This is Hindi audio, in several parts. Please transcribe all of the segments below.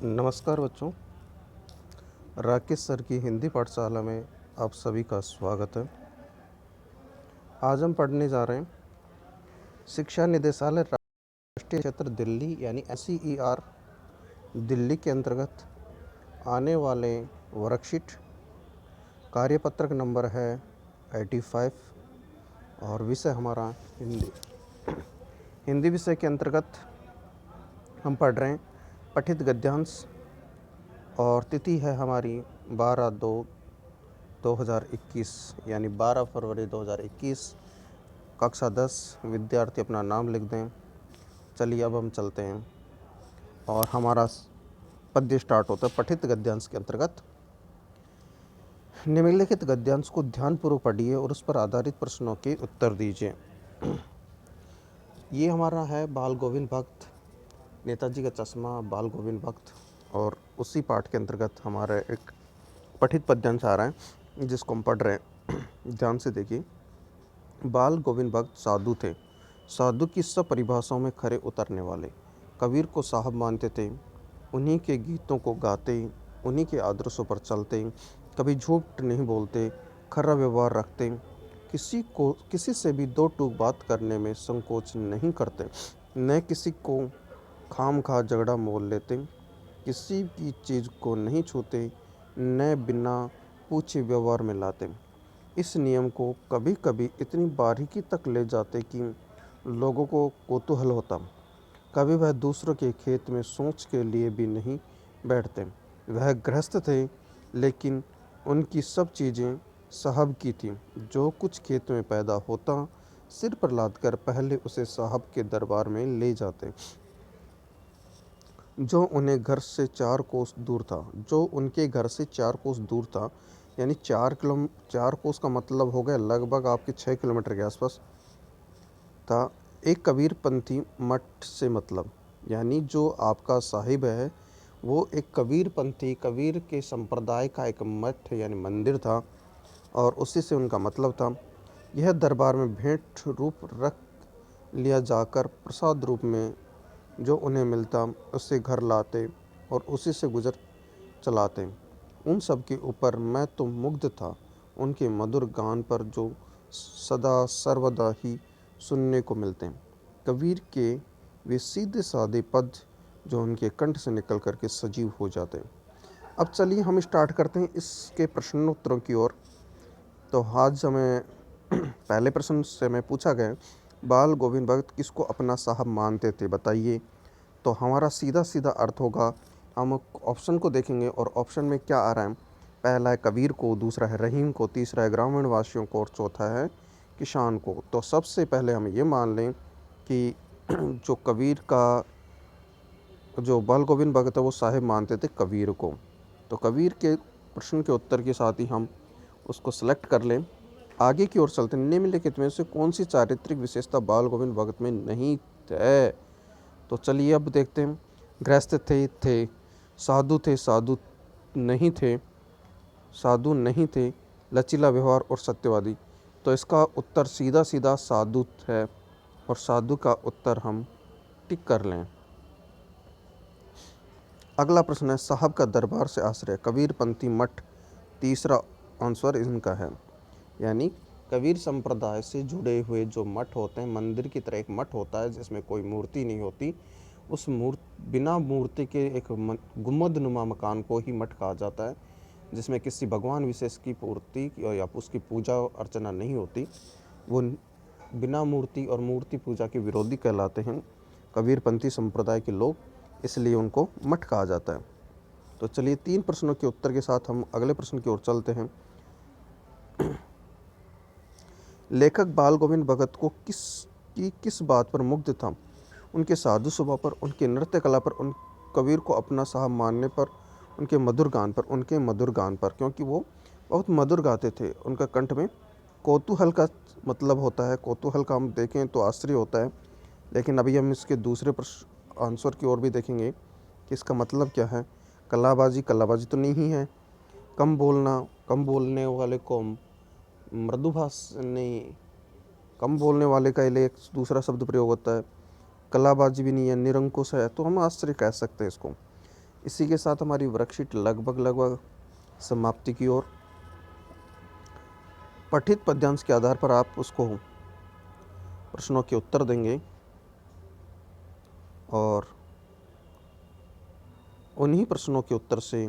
नमस्कार बच्चों। राकेश सर की हिंदी पाठशाला में आप सभी का स्वागत है। आज हम पढ़ने जा रहे हैं शिक्षा निदेशालय राष्ट्रीय क्षेत्र दिल्ली यानी NCER दिल्ली के अंतर्गत आने वाले वर्कशीट। कार्यपत्रक नंबर है 85 और विषय हमारा हिंदी। हिंदी विषय के अंतर्गत हम पढ़ रहे हैं पठित गद्यांश और तिथि है हमारी 12/2/2021 यानी 12 फरवरी 2021। कक्षा 10 विद्यार्थी अपना नाम लिख दें। चलिए अब हम चलते हैं और हमारा पद्य स्टार्ट होता है। पठित गद्यांश के अंतर्गत निम्नलिखित गद्यांश को ध्यानपूर्वक पढ़िए और उस पर आधारित प्रश्नों के उत्तर दीजिए। ये हमारा है बाल गोविंद भक्त, नेताजी का चश्मा, बाल गोविंद भक्त, और उसी पाठ के अंतर्गत हमारा एक पठित पद्यांश आ रहा है जिसको हम पढ़ रहे हैं। ध्यान से देखिए। बाल गोविंद भक्त साधु थे, साधु की सब परिभाषाओं में खरे उतरने वाले। कबीर को साहब मानते थे, उन्हीं के गीतों को गाते, उन्हीं के आदर्शों पर चलते, कभी झूठ नहीं बोलते, खरा व्यवहार रखते, किसी से भी दो टूक बात करने में संकोच नहीं करते, न किसी को खामखा झगड़ा मोल लेते, किसी की चीज़ को नहीं छूते, न बिना पूछे व्यवहार में लाते। इस नियम को कभी कभी इतनी बारीकी तक ले जाते कि लोगों को कौतूहल होता। कभी वह दूसरों के खेत में सोच के लिए भी नहीं बैठते। वह गृहस्थ थे, लेकिन उनकी सब चीज़ें साहब की थीं। जो कुछ खेत में पैदा होता, सिर पर लादकर पहले उसे साहब के दरबार में ले जाते, जो उन्हें घर से 4 कोस दूर था। जो उनके घर से 4 कोस दूर था, यानी 4 कोस का मतलब हो गया लगभग आपके 6 किलोमीटर के आसपास था। एक कबीरपंथी मठ से मतलब, यानी जो आपका साहिब है वो एक कबीरपंथी, कबीर के संप्रदाय का एक मठ यानी मंदिर था, और उसी से उनका मतलब था। यह दरबार में भेंट रूप रख लिया जाकर प्रसाद रूप में जो उन्हें मिलता उससे घर लाते और उसी से गुजर चलाते। उन सब के ऊपर मैं तो मुग्ध था, उनके मधुर गान पर जो सदा सर्वदा ही सुनने को मिलते हैं। कबीर के वे सीधे साधे पद जो उनके कंठ से निकल करके सजीव हो जाते हैं। अब चलिए हम स्टार्ट करते हैं इसके प्रश्नोत्तरों की ओर। तो आज हमें पहले प्रश्न से मैं पूछा गया, बाल गोविंद भक्त किसको अपना साहब मानते थे, बताइए। तो हमारा सीधा सीधा अर्थ होगा, हम ऑप्शन को देखेंगे और ऑप्शन में क्या आ रहा है। पहला है कबीर को, दूसरा है रहीम को, तीसरा है ग्रामीण वासियों को और चौथा है किसान को। तो सबसे पहले हम ये मान लें कि जो कबीर का जो बाल गोविंद भगत है वो साहिब मानते थे कबीर को। तो कबीर के प्रश्न के उत्तर के साथ ही हम उसको सेलेक्ट कर लें। आगे की ओर चलते हैं। निम्नलिखित में से कौन सी चारित्रिक विशेषता बाल गोविंद भगत में नहीं है। तो चलिए अब देखते हैं। गृहस्थ थे, साधु थे, साधु नहीं थे, साधु नहीं थे, लचीला व्यवहार और सत्यवादी। तो इसका उत्तर सीधा सीधा साधु है और साधु का उत्तर हम टिक कर लें। अगला प्रश्न है, साहब का दरबार से आश्रय कबीरपंथी मठ। तीसरा आंसर इनका है, यानी कबीर संप्रदाय से जुड़े हुए जो मठ होते हैं, मंदिर की तरह एक मठ होता है जिसमें कोई मूर्ति नहीं होती, उस बिना मूर्ति के एक गुम्बद नुमा मकान को ही मठ कहा जाता है, जिसमें किसी भगवान विशेष की पूर्ति या उसकी पूजा अर्चना नहीं होती। वो बिना मूर्ति और मूर्ति पूजा के विरोधी कहलाते हैं कबीरपंथी संप्रदाय के लोग, इसलिए उनको मठ कहा जाता है। तो चलिए 3 प्रश्नों के उत्तर के साथ हम अगले प्रश्न की ओर चलते हैं। लेखक बाल गोविंद भगत को किस बात पर मुग्ध था? उनके साधु स्वभाव पर, उनके नृत्य कला पर, उन कबीर को अपना साहब मानने पर, उनके मधुर गान पर। उनके मधुर गान पर, क्योंकि वो बहुत मधुर गाते थे। उनका कंठ में कौतूहल का मतलब होता है, कौतूहल का हम देखें तो आश्चर्य होता है, लेकिन अभी हम इसके दूसरे प्रश्न आंसर की ओर भी देखेंगे कि इसका मतलब क्या है। कलाबाजी, कलाबाजी तो नहीं है। कम बोलना, कम बोलने वाले को मृदुभाष नहीं, कम बोलने वाले का लिए एक दूसरा शब्द प्रयोग होता है। कलाबाजी भी नहीं है, निरंकुश है, तो हम आश्चर्य कह सकते हैं इसको। इसी के साथ हमारी वर्कशीट लगभग समाप्ति की ओर। पठित पद्यांश के आधार पर आप उसको प्रश्नों के उत्तर देंगे और उन्हीं प्रश्नों के उत्तर से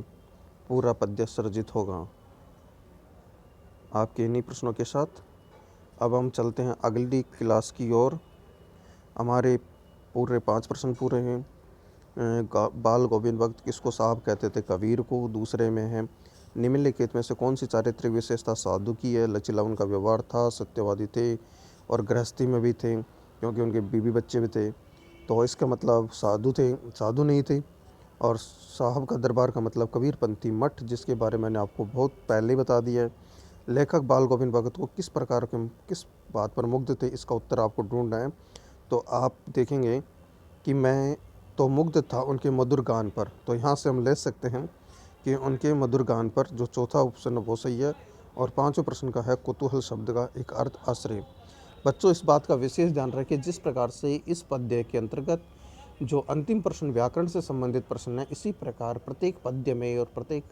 पूरा पद्य सृजित होगा। आपके इन्हीं प्रश्नों के साथ अब हम चलते हैं अगली क्लास की ओर। हमारे पूरे 5 प्रश्न पूरे हैं। बाल गोविंद भक्त किसको साहब कहते थे? कबीर को। दूसरे में है निम्नलिखित में से कौन सी चारित्रिक विशेषता साधु की है? लचीला उनका व्यवहार था, सत्यवादी थे और गृहस्थी में भी थे क्योंकि उनके बीवी बच्चे भी थे। तो इसका मतलब साधु थे, साधु नहीं थे। और साहब का दरबार का मतलब कबीरपंथी मठ, जिसके बारे में मैंने आपको बहुत पहले बता दिया है। लेखक बाल गोविंद भगत को किस प्रकार के किस बात पर मुग्ध थे? इसका उत्तर आपको ढूंढना है। तो आप देखेंगे कि मैं तो मुग्ध था उनके मधुर गान पर। तो यहाँ से हम ले सकते हैं कि उनके मधुर गान पर जो चौथा ऑप्शन वो सही है। और पांचवें प्रश्न का है कुतूहल शब्द का एक अर्थ आश्रय। बच्चों, इस बात का विशेष ध्यान रखें जिस प्रकार से इस पद्य के अंतर्गत जो अंतिम प्रश्न व्याकरण से संबंधित प्रश्न है, इसी प्रकार प्रत्येक पद्य में और प्रत्येक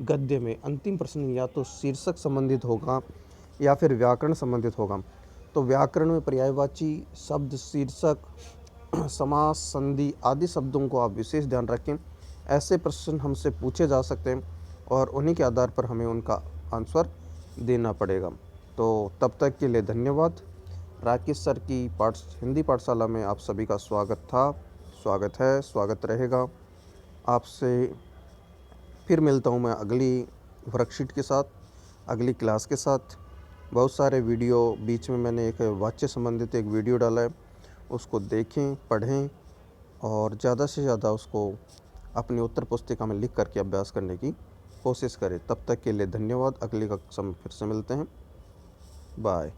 गद्य में अंतिम प्रश्न या तो शीर्षक संबंधित होगा या फिर व्याकरण संबंधित होगा। तो व्याकरण में पर्यायवाची शब्द, शीर्षक, समास, संधि आदि शब्दों को आप विशेष ध्यान रखें। ऐसे प्रश्न हमसे पूछे जा सकते हैं और उन्हीं के आधार पर हमें उनका आंसर देना पड़ेगा। तो तब तक के लिए धन्यवाद। राकेश सर की हिंदी पाठशाला में आप सभी का स्वागत था, स्वागत है, स्वागत रहेगा। आपसे फिर मिलता हूँ मैं अगली वर्कशीट के साथ, अगली क्लास के साथ। बहुत सारे वीडियो बीच में मैंने एक वाच्य संबंधित एक वीडियो डाला है, उसको देखें, पढ़ें और ज़्यादा से ज़्यादा उसको अपनी उत्तर पुस्तिका में लिख करके अभ्यास करने की कोशिश करें। तब तक के लिए धन्यवाद। अगली कक्षा में फिर से मिलते हैं। बाय।